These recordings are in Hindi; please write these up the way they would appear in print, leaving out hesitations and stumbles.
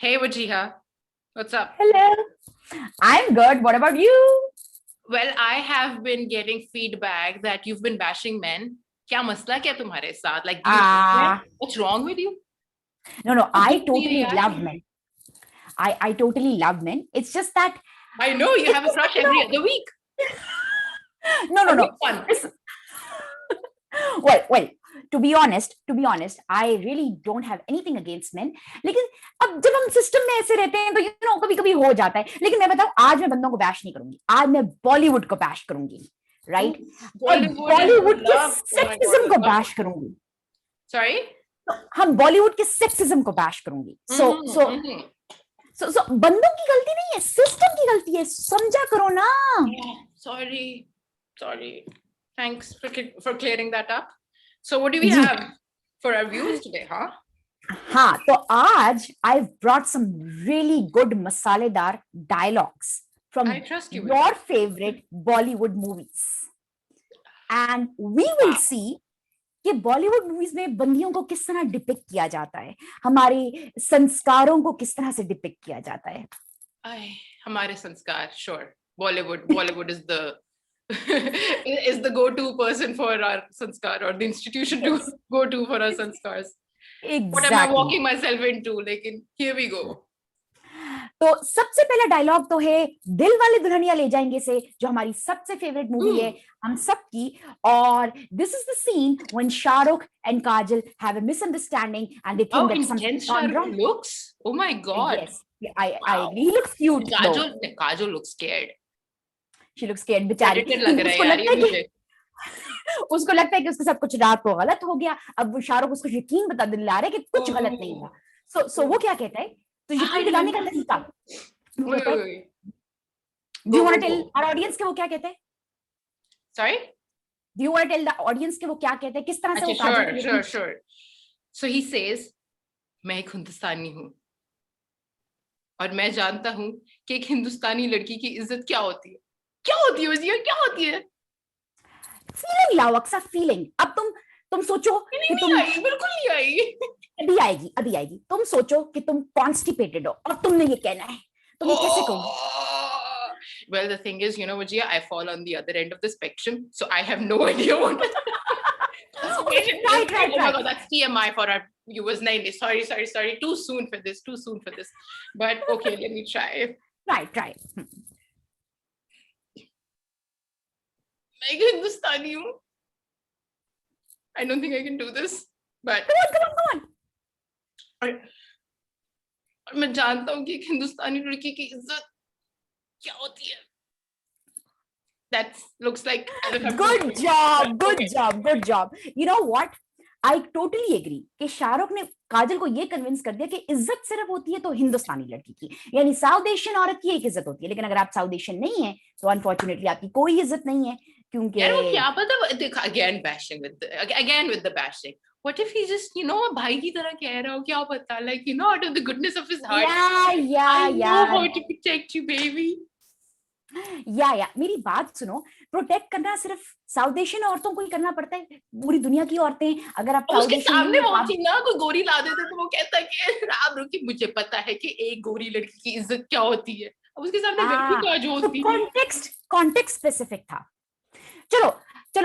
Hey Wajiha, what's up? Hello. I'm good. What about you? Well, I have been getting feedback that you've been bashing men. क्या मसला क्या तुम्हारे साथ? Like, do you hate men? What's wrong with you? No, तो I दुख नहीं totally रही love यार. men. I totally love men. It's just that I know you it's have a just that, crush every other week. no. Which one? It's, well, to be honest, I really don't have anything against men. लेकिन अब जब हम सिस्टम में ऐसे रहते हैं तो कभी कभी हो जाता है. लेकिन मैं बताऊं, आज मैं बंदों को बैश नहीं करूंगी. आज मैं बॉलीवुड को बैश करूंगी. राइट? मैं Bollywood is बॉलीवुड के love. Oh my God, sexism I को love. बैश करूंगी. Sorry? तो हम बॉलीवुड के सेक्सिज्म को बैश करूंगी. सो बंदों की गलती नहीं है, सिस्टम की गलती है. समझा करो ना. Sorry. Thanks for clearing that up. So what do we have for our viewers today, huh? हाँ, तो आज I've brought some really good मसालेदार dialogues from your favorite Bollywood movies, and we will see कि बॉलीवुड मूवीज में बंदियों को किस तरह डिपिक्ट किया जाता है, हमारे संस्कारों को किस तरह से डिपिक्ट किया जाता है. हमारे संस्कार, sure. Bollywood is the is the go-to person for our sanskar, or the institution to go to for our sanskars. Exactly. What am I walking myself into? Like, here we go. तो सबसे पहला डायलॉग तो है दिल वाले दुल्हनिया ले जाएंगे से, जो हमारी सबसे फेवरेट मूवी है हम सबकी. और this is the scene when Shahrukh and Kajal have a misunderstanding and they think that something gone wrong. Looks, oh my God. Yes, I agree. He looks cute. Kajol looks scared. She looks scared, बेचारी. उसको लगता है कि उसको लगता है कि उसके साथ कुछ रात को गलत हो गया. अब वो शाहरुख उसको यकीन बता दिला रहा है कि कुछ गलत नहीं हुआ. सो वो क्या कहता है, तो यकीन दिलाने का तरीका. Do you want to tell our audience कि वो क्या कहते हैं? Sorry? Do you want to tell the audience कि वो क्या कहते हैं, किस तरह से वो काजल? Sure. So he says, मैं एक हिंदुस्तानी हूँ और मैं जानता हूँ कि एक हिंदुस्तानी लड़की की इज्जत क्या होती है. क्या होती है? क्या होती है? फीलिंग लाओ, अक्सर फीलिंग. अब तुम सोचो कि तुम आई, बिल्कुल नहीं आई. अभी आएगी. तुम सोचो कि तुम कॉन्स्टिपेटेड हो और तुमने ये कहना है, तुम ये कैसे कहोगे? Well, the thing is, Vijaya, I fall on the other end of the spectrum, so I have no idea what. Right. Oh my God, that's TMI for our viewers. Sorry. Too soon for this. But okay, let me try. Try. मैं हिंदुस्तानी हूँ. I don't think I can do this, but come on. और मैं जानता हूँ कि एक हिंदुस्तानी लड़की की इज्जत क्या होती है. That looks like good job. You know what? I totally agree कि शाहरुख ने काजल को ये कन्विंस कर दिया कि इज्जत सिर्फ होती है तो हिंदुस्तानी लड़की की, यानी साउथ एशियन औरत की एक इज्जत होती है. लेकिन अगर आप साउथ एशियन नहीं है तो अनफॉर्चुनेटली आपकी कोई इज्जत नहीं है, क्योंकि यार वो क्या पता. Again with the bashing. What if he just, भाई की तरह कह रहा हो, क्या पता, like, out of the goodness of his heart. I know how to protect you, baby. या मेरी बात सुनो. प्रोटेक्ट करना सिर्फ साउथ एशियन औरतों को ही करना पड़ता है, पूरी दुनिया की औरतें. अगर आप उसके सामने पहुंची ना, कोई गोरी ला देते तो वो कहता है कि आप रुकी, मुझे पता है कि एक गोरी लड़की की इज्जत क्या होती है. अब उसके सामने कॉन्टेक्स्ट स्पेसिफिक था. चलो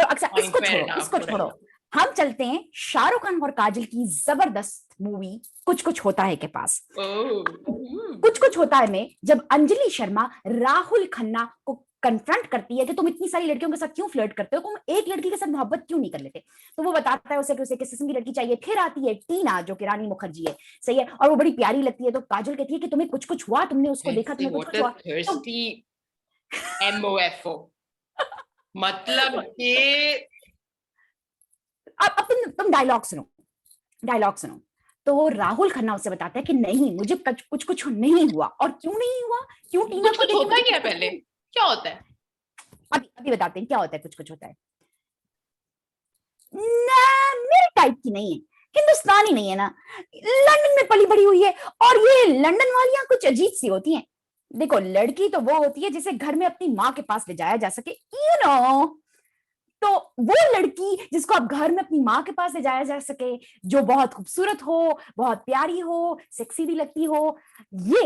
अक्सर इसको छोड़ो. हम चलते हैं शाहरुख खान और काजल की जबरदस्त मूवी कुछ होता है के पास. कुछ होता है में जब अंजलि शर्मा राहुल खन्ना को कन्फ्रंट करती है कि तुम इतनी सारी लड़कियों के साथ क्यों फ्लर्ट करते हो, तुम एक लड़की के साथ मोहब्बत क्यों नहीं कर लेते. तो वो बताता है उसे कि उसे किस किस्म की लड़की चाहिए. फिर आती है टीना, जो कि रानी मुखर्जी है, सही है, और वो बड़ी प्यारी लगती है. तो काजल कहती है कि तुम्हें कुछ हुआ, तुमने उसको देखा, तुम्हें कुछ हुआ. MOFO मतलब कि अब तुम डायलॉग सुनो. तो राहुल खन्ना उसे बताता है कि नहीं, मुझे कुछ नहीं हुआ. और क्यों नहीं हुआ, क्यों टीना कुछ होता है क्या, पहले क्या होता है, अभी बताते हैं क्या होता है. कुछ होता है ना, मेरे टाइप की नहीं है, हिंदुस्तानी नहीं है ना, लंदन में पली बड़ी हुई है. और ये लंदन वालियां कुछ अजीब सी होती हैं. देखो, लड़की तो वो होती है जिसे घर में अपनी माँ के पास ले जाया जा सके, तो वो लड़की जिसको आप घर में अपनी माँ के पास ले जाया जा सके, जो बहुत खूबसूरत हो, बहुत प्यारी हो, सेक्सी भी लगती हो, ये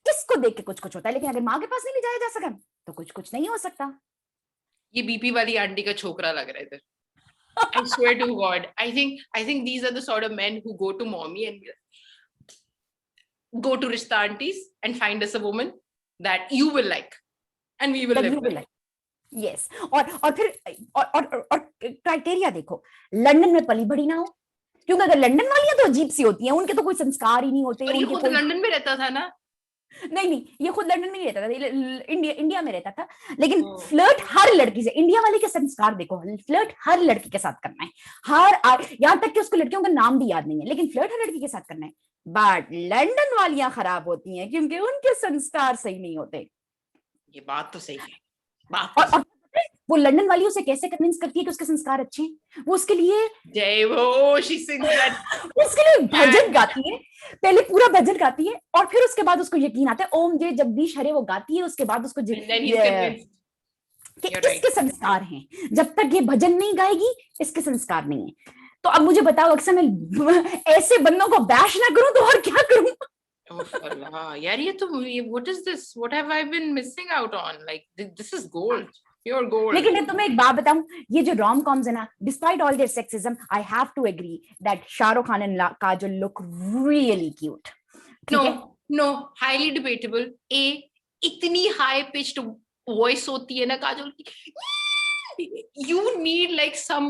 इसको देख के कुछ कुछ होता है। लेकिन अगर माँ के पास नहीं ले जाया जा सका तो कुछ कुछ नहीं हो सकता। ये बीपी वाली आंटी का छोकरा लग रहा है इधर। I swear to God, I think these are the sort of men who go to mommy and go to Rishta aunties and find us a woman that you will like and we will live with. Yes. और फिर और क्राइटेरिया देखो, लंदन में पली बड़ी ना हो, क्योंकि अगर लंदन वालियां तो अजीब सी होती हैं, उनके तो कोई संस्कार ही नहीं होते। और ये खुद लंदन में रहता था ना? नहीं, ये खुद लंदन में नहीं रहता था, इंडिया में रहता था। लेकिन फ्लर्ट हर लड़की से, इंडिया वाले के संस्कार देखो, फ्लर्ट हर लड़की के साथ करना है, यहाँ तक कि उसको लड़कियों का नाम भी याद नहीं है, लेकिन फ्लर्ट हर लड़की के साथ करना है। बट लंदन वालियां खराब होती हैं क्योंकि उनके संस्कार सही नहीं होते। ये बात तो सही है। और वो लंदन वाली उसे कैसे कन्विंस करती है कि उसके संस्कार अच्छे हैं? वो उसके लिए उसके लिए भजन गाती है, पहले पूरा भजन गाती है, और फिर उसके बाद उसको यकीन आता है, ओम जय जगदीश हरे वो गाती है, उसके बाद उसको कि इसके संस्कार हैं। जब तक ये भजन नहीं गाएगी इसके संस्कार नहीं है। तो अब मुझे बताओ, अक्सर मैं ऐसे बंदों को बैश ना करूं तो और क्या करूं? यार ये तो what is this? What have I been missing out on? Like this is gold, pure gold. लेकिन तुम्हें एक बात बताऊं, ये जो रोम कॉम्स है ना, despite all their sexism, I have to agree that Shahrukh Khan and Kajol look really cute. No, highly debatable. इतनी high pitched voice होती है ना काजोल की, you need like some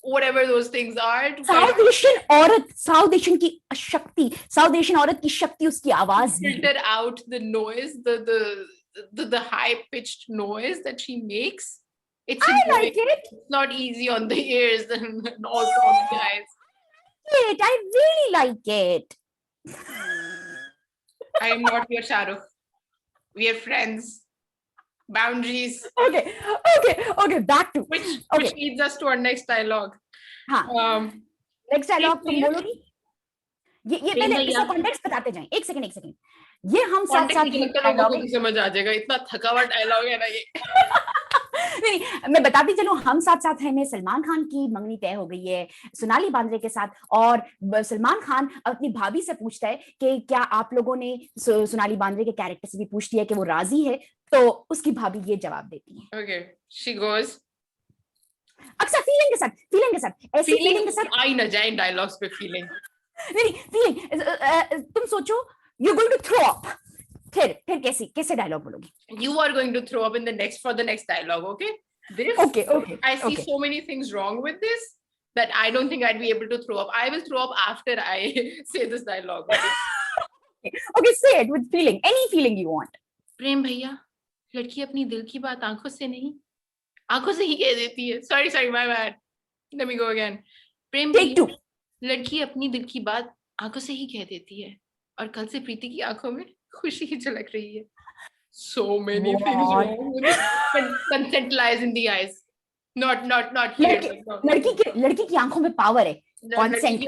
whatever those things are. South Asian औरत, South Asian की शक्ति, South Asian औरत की शक्ति उसकी आवाज में, filter out the noise, the high pitched noise that she makes. It's I like it. It's not easy on the ears and also on the eyes. I really like it. I am not your Shahrukh. We are friends. Boundaries. Okay. Back to which leads us to our next dialogue. हाँ. Next dialogue तुम बोलोगी? ये पहले इसका कॉन्टेक्स्ट बताते जाएं। एक सेकंड। ये हम साथ समझ आ जाएगा, इतना थका हुआ डायलॉग है ना ये। नहीं, मैं बताती चलूं, हम साथ हैं में सलमान खान की मंगनी तय हो गई है सोनाली बांद्रे के साथ, और सलमान खान अपनी भाभी से पूछता है कि क्या आप लोगों ने सोनाली बांद्रे के कैरेक्टर से भी पूछ लिया कि वो राजी है, तो उसकी भाभी ये जवाब देती है। Okay, she goes. अक्सर फीलिंग के साथ ऐसी फीलिंग के साथ आई न जाए डायलॉग्स पे फीलिंग। नहीं, फीलिंग तुम सोचो, you're going to throw up. फिर कैसे dialogue बोलोगी? You are going to throw up in the next dialogue, okay? Okay. I see so many things wrong with this that I don't think I'd be able to throw up. I will throw up after I say this dialogue. Okay, say it with feeling, any feeling you want. प्रेम भैया, लड़की अपनी दिल की बात आंखों से नहीं, आंखों से ही कह देती है। Sorry, my bad. Let me go again. प्रेम भैया, लड़की अपनी दिल की बात आंखों से ही कह देती है, और कल से प्रीति की आंखों में खुशी ही झलक रही है। So many things wrong with it. Consent lies in the eyes. Not here. लड़की की आंखों में पावर है। Consent.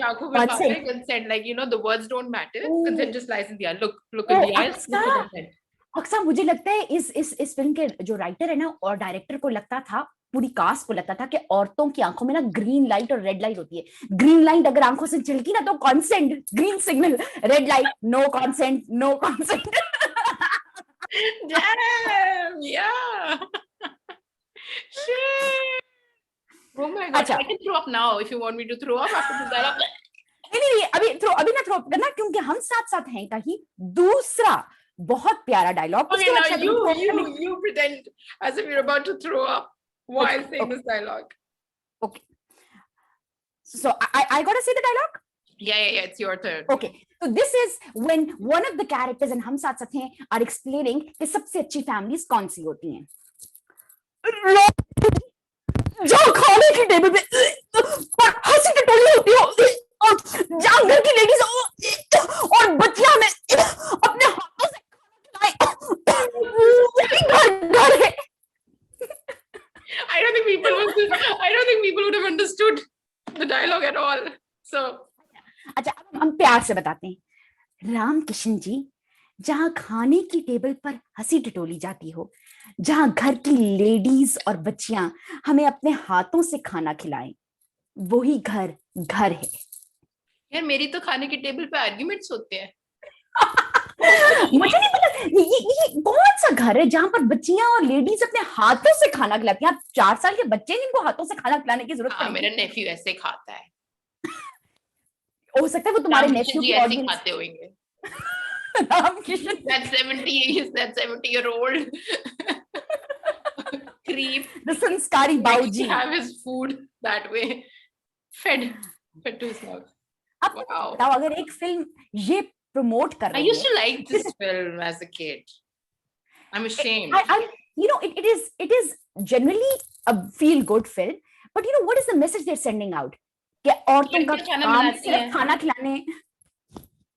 Consent, like, you know, the words don't matter. Consent just lies in the eyes. Look in the eyes. अक्सर मुझे लगता है इस फिल्म के जो राइटर है ना और डायरेक्टर को लगता था, पूरी कास्ट को लगता था कि औरतों की आंखों में ना ग्रीन लाइट और रेड लाइट होती है। ग्रीन लाइट अगर आंखों से झलकी ना तो consent, green signal, red light no consent. Damn, yeah. Shit. Oh my God. I can throw up now if you want me to throw up after this dialogue. नहीं, अभी ना थ्रो अप करना, क्योंकि हम साथ हैं का ही दूसरा बहुत प्यारा dialogue. Okay, now you pretend as if you're about to throw up while saying this dialogue. Okay. So I gotta say the dialogue? Yeah, it's your turn. Okay. So this is when one of the characters in हम साथ हैं are explaining कि सबसे अच्छी families कौन सी होती हैं। जो खाने की टेबल पे हंसी की टोली होती हो, जहाँ घर की लेडीज और बच्चियां में अपने हाथों से घर है। I don't think people would have understood the dialogue at all. So अच्छा, हम प्यार से बताते हैं। राम किशन जी, जहां खाने की टेबल पर हंसी टिटोली जाती हो, जहां घर की लेडीज और बच्चियां हमें अपने हाथों से खाना खिलाएं, वही घर घर है। यार मेरी तो खाने की टेबल पे आर्ग्यूमेंट्स होते हैं। मुझे नहीं पता ये कौन सा घर है जहां पर बच्चियां और लेडीज अपने हाथों से खाना खिलाती हैं। आप 4 साल के बच्चे जिनको हाथों से खाना खिलाने की जरूरत हाँ, पड़ेगी। मेरा नेफ्यू ऐसे खाता है। हो सकता है वो तुम्हारे रामकिशन नेफ्यू जी की ऐसे ऑडियंस। खाते होंगे। Ramkishan That 70-year-old creep. The संस्कारी Like he बाऊजी। have his food that way, fed to his mouth. अब Wow. बताओ, अगर एक फिल्म ये प्रमोट कर I रही used है, to like this film as a kid. I'm ashamed. it is generally a feel good film, but what is the message they're sending out? कि औरतों का लड़कियां खाना काम बनाती सिर्फ हैं। खाना खिलाने।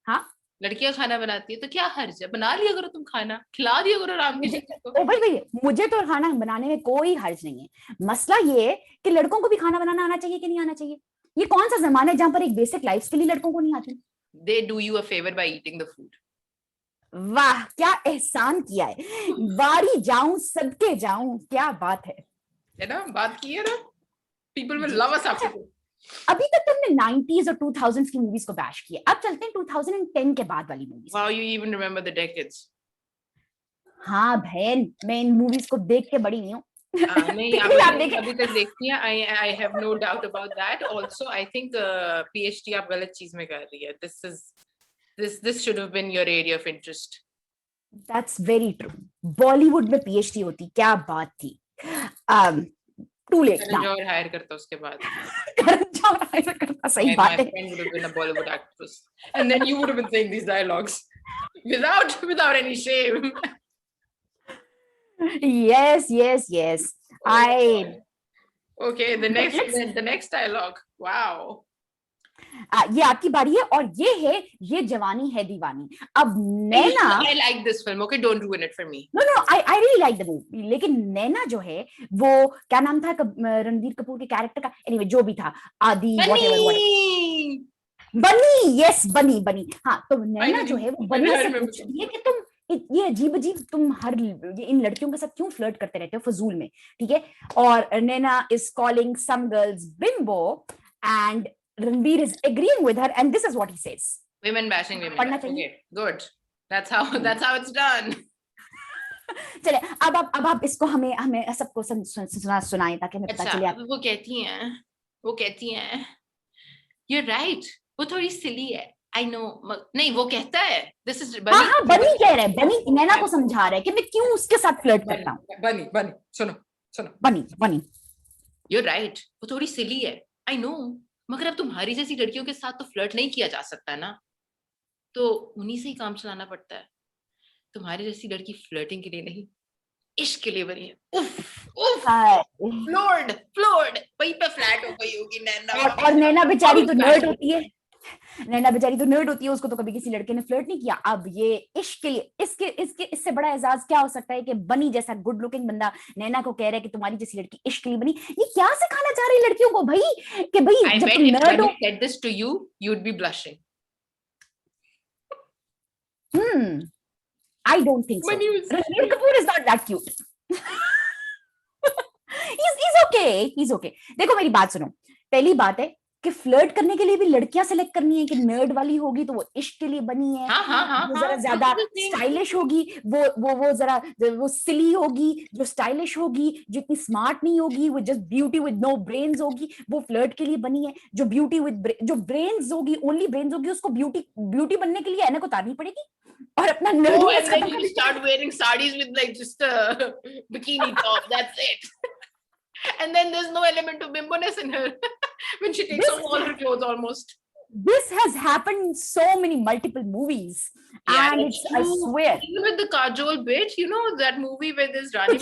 हाँ, लड़कियां खाना बनाती है तो क्या हर्ज है, बना लिया करो, तुम खाना खिला दिया करो रामकिशन को। ओ भाई मुझे तो खाना बनाने में कोई हर्ज नहीं है। मसला ये है कि लड़कों को भी खाना बनाना आना चाहिए कि नहीं आना चाहिए। ये कौन सा जमाना है जहां पर एक बेसिक लाइफ स्किल ही लड़कों को नहीं आती। They do you a favor by eating the food. वाह, क्या एहसान किया है। बारी जाऊं सबके जाऊं, क्या बात है ना, बात की है ना। People will love us after this. अभी तक तुमने 90s और 2000s की मूवीज को बैश किया, अब चलते हैं 2010 के बाद वाली movies. Wow, you even remember the decades. हाँ बहन, मैं इन मूवीज को देख के बड़ी नहीं हूँ। नहीं, आप अभी तक देखती हैं। I have no doubt about that. Also, I think PhD आप गलत चीज में कर रही है। This should have been your area of interest. That's very true. Bollywood में PhD होती, क्या बात थी। Too late now. और हायर करता उसके बाद। हायर करता, सही बात है। My friend would have been a Bollywood actress, and then you would have been saying these dialogues without any shame. Yes. Okay, the next dialogue. Wow. ये आपकी बारी है और ये जवानी है दीवानी। अब नैना, I like this film. Okay, don't ruin it for me. No, I really like the movie. लेकिन नैना जो है, वो क्या नाम था रणबीर कपूर के कैरेक्टर का, anyway जो भी था, आदि बनी। बनी, yes बनी। हाँ, तो नैना जो है वो बनी से पूछती है कि तुम ये अजीब तुम इन लड़कियों के साथ क्यों फ्लर्ट करते रहते हो फजूल में, ठीक है। और नैना is calling some girls bimbo and Ranveer is agreeing with her, and this is what he says. Women bashing women. Okay, good. That's how it's done. चले, अब आप इसको हमें सबको सुनाएं ताकि हमें पता चले। वो कहती हैं You're right. वो थोड़ी सिली है। I know. नहीं, वो कहता है This is बनी। हाँ, बनी कह रहा है, बनी नैना को समझा रहा है कि मैं क्यों उसके साथ फ्लर्ट करता हूँ। बनी सुनो बनी You're right. वो थोड़ी सिली है। I know. मगर अब तुम्हारी जैसी लड़कियों के साथ तो फ्लर्ट नहीं किया जा सकता ना, तो उन्हीं से ही काम चलाना पड़ता है। तुम्हारी जैसी लड़की फ्लर्टिंग के लिए नहीं, इश्क के लिए बनी है। फ्लोर्ड वहीं पे फ्लैट हो गई होगी नैना। और नैना बेचारी तो नर्ड होती है। उसको तो कभी किसी लड़के ने फ्लर्ट नहीं किया। अब ये इश्क के लिए इससे बड़ा एजाज क्या हो सकता है कि बनी जैसा गुड लुकिंग बंदा नैना को कह रहा है कि तुम्हारी जैसी लड़की इश्क के लिए बनी। ये क्या सिखाना चाह रही है लड़कियों को भाई, कि भाई जब तुम नर्ड हो। I said this to you, you'd be blushing. I don't think so. Ranbir Kapoor is not that cute. He's okay. देखो मेरी बात सुनो, पहली बात है कि फ्लर्ट करने के लिए भी लड़कियां सेलेक्ट करनी है कि नर्ड वाली होगी तो वो इश्क के लिए बनी है। वो जरा ज्यादा स्टाइलिश होगी, वो जरा वो सिली होगी, जो स्टाइलिश होगी, जो इतनी स्मार्ट नहीं होगी, वो just beauty with no brains होगी, वो फ्लर्ट के लिए बनी है। जो ब्यूटी विद जो ब्रेन्स होगी, ओनली ब्रेन्स होगी, उसको ब्यूटी बनने के लिए ऐनक उतारनी पड़ेगी और अपना and then you start wearing sarees with like just a bikini top, that's it. And then there's no element of bimbo-ness in her when she takes off all her clothes almost. This has happened in so many multiple movies. Yeah, and it's, I swear. Even with the Kajol bit, you know that movie where there's Rani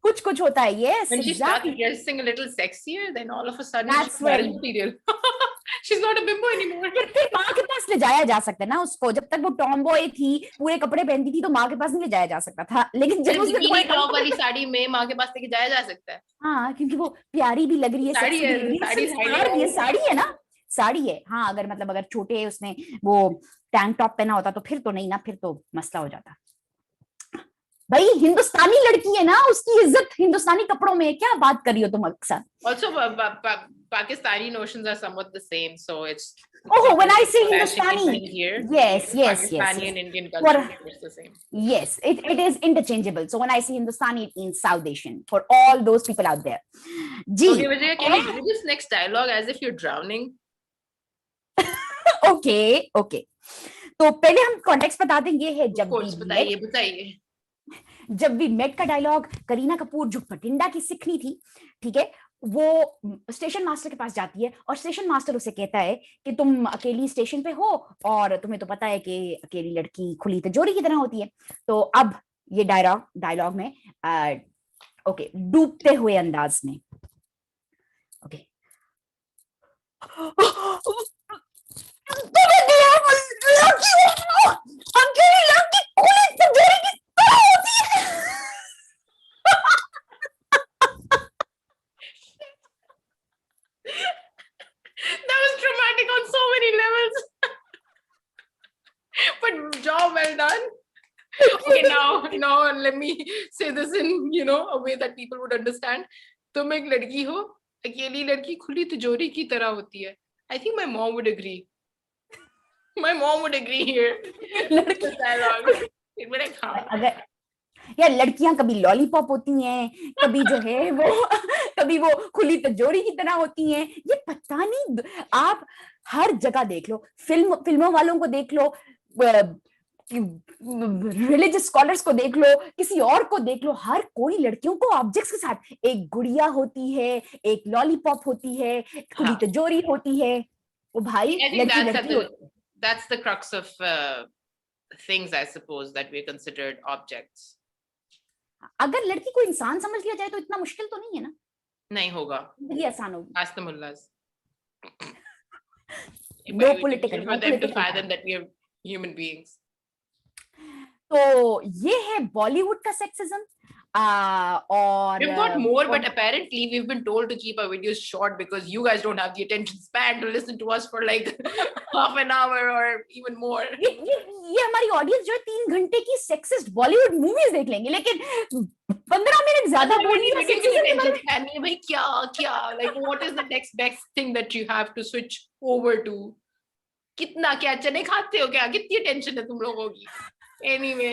कुछ होता है, yes, when she starts dressing a little sexier, then all of a sudden she's marriage material. She's not a bimbo anymore. फिर माँ के पास ले जाया जा सकता है ना उसको। जब तक वो टॉमबॉय थी, पूरे कपड़े पहनती थी, तो माँ के पास नहीं ले जाया जा सकता था। लेकिन जब उसने बिकिनी टॉप वाली साड़ी में माँ के पास लेके जाया जा सकता है। हाँ, क्योंकि वो प्यारी भी लग रही है, साड़ी है ना, साड़ी है, हाँ अगर मतलब अगर छोटे उसने वो टैंक टॉप पहना होता तो फिर तो नहीं ना, फिर तो मसला हो जाता। भाई हिंदुस्तानी लड़की है ना, उसकी इज्जत हिंदुस्तानी कपड़ों में, क्या बात कर रही हो तुम अक्सर। Also, Pakistani notions are somewhat the same, so it's Oh, when I say clashing in Hindustani, here. yes, yes, yes, Pakistani and yes. Indian culture, it's the same. Yes, it is interchangeable. So when I say Hindustani, it means South Asian for all those people out there. Ji. Okay, Vijaya, can you do this next dialogue as if you're drowning? Okay, okay. तो पहले हम कॉन्टेक्स्ट बता देंगे, है जब वी मेट का डायलॉग, करीना कपूर जो बठिंडा की सिखनी थी, ठीक है, वो स्टेशन मास्टर के पास जाती है और स्टेशन मास्टर उसे कहता है कि तुम अकेली स्टेशन पे हो और तुम्हें तो पता है कि अकेली लड़की खुली तिजोरी की तरह होती है। तो अब ये डायलॉग में ओके, डूबते हुए अंदाज में, okay, That was traumatic on so many levels. But job well done. Okay, now let me say this in, you know, a way that people would understand. तुम एक लड़की हो, अकेली लड़की खुली तिजोरी की तरह होती है. I think my mom would agree. My mom would agree here. लड़की dialogue. अगर यार लड़कियां कभी लॉलीपॉप होती हैं, कभी जो है वो कभी वो खुली तिजोरी की तरह होती हैं, ये पता नहीं, आप हर जगह देख लो, फिल्मों वालों को देख लो, रिलीजियस स्कॉलर्स को देख लो, किसी और को देख लो, हर कोई लड़कियों को ऑब्जेक्ट्स के साथ, एक गुड़िया होती है, एक लॉलीपॉप होती है, खुली तिजोरी होती है, वो भाई लड़की that's the crux of things, I suppose, that we are considered objects. अगर लड़की को इंसान समझ लिया जाए तो इतना मुश्किल तो नहीं है ना, नहीं होगा, ये आसान होगा। Ask the mullahs. No political, for them to fathom that we are human beings. तो ये है बॉलीवुड का सेक्सिज्म। और we've got more, but apparently we've been told to keep our videos short because you guys don't have the attention span to listen to us for like half an hour or even more. ये हमारी ऑडियंस जो है 3 घंटे की सेक्सिस्ट बॉलीवुड मूवीज देख लेंगे, लेकिन 15 मिनट ज्यादा बोलनी है भाई, क्या like what is the next best thing that you have to switch over to? कितना, क्या चने खाते हो क्या, कितनी टेंशन है तुम लोगों की? Anyway,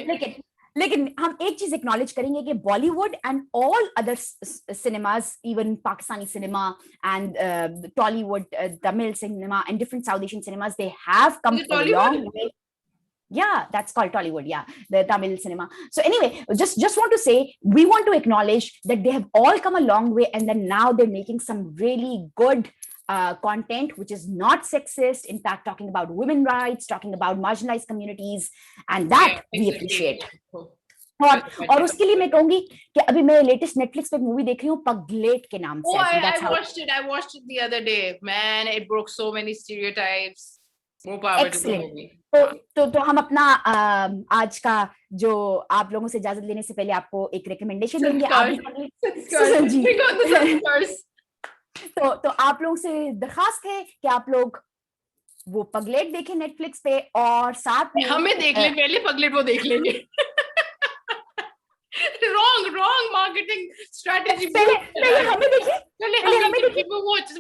लेकिन हम एक चीज एक्नॉलेज करेंगे कि Bollywood and all other cinemas, even Pakistani cinema and Tollywood, Tamil cinema and different south Asian cinemas, they have come a long way. Yeah, that's called Tollywood. Yeah, the Tamil cinema. So anyway, just want to say, we want to acknowledge that they have all come a long way, and then now they're making some really good content which is not sexist, in fact talking about women rights, talking about marginalized communities, and that we appreciate. और उसके लिए मैं कहूंगी कि अभी मैं लेटेस्ट नेटफ्लिक्स पे मूवी देख रही हूँ पगलेट के नाम से. I watched it the other day. Man, it broke so many stereotypes. तो हम अपना आज का जो आप लोगों से इजाजत लेने से पहले आपको एक रिकमेंडेशन देंगे. तो आप लोगों से दरखास्त है कि आप लोग वो पगलेट देखें नेटफ्लिक्स पे, और साथ में हमें देख ले पहले, पगलेट वो देख लेंगे. wrong marketing strategy. पहले हमें देखिए,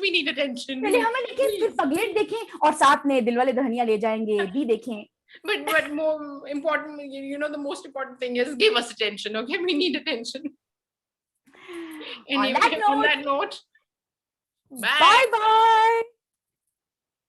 we need attention. पहले हमें देखें, फिर पगलेट देखें, और साथ में दिलवाले दुल्हनिया ले जाएंगे भी देखें. But more important, you know, the most important thing is give us attention. Okay, we need attention. Anyway, on that note, bye bye.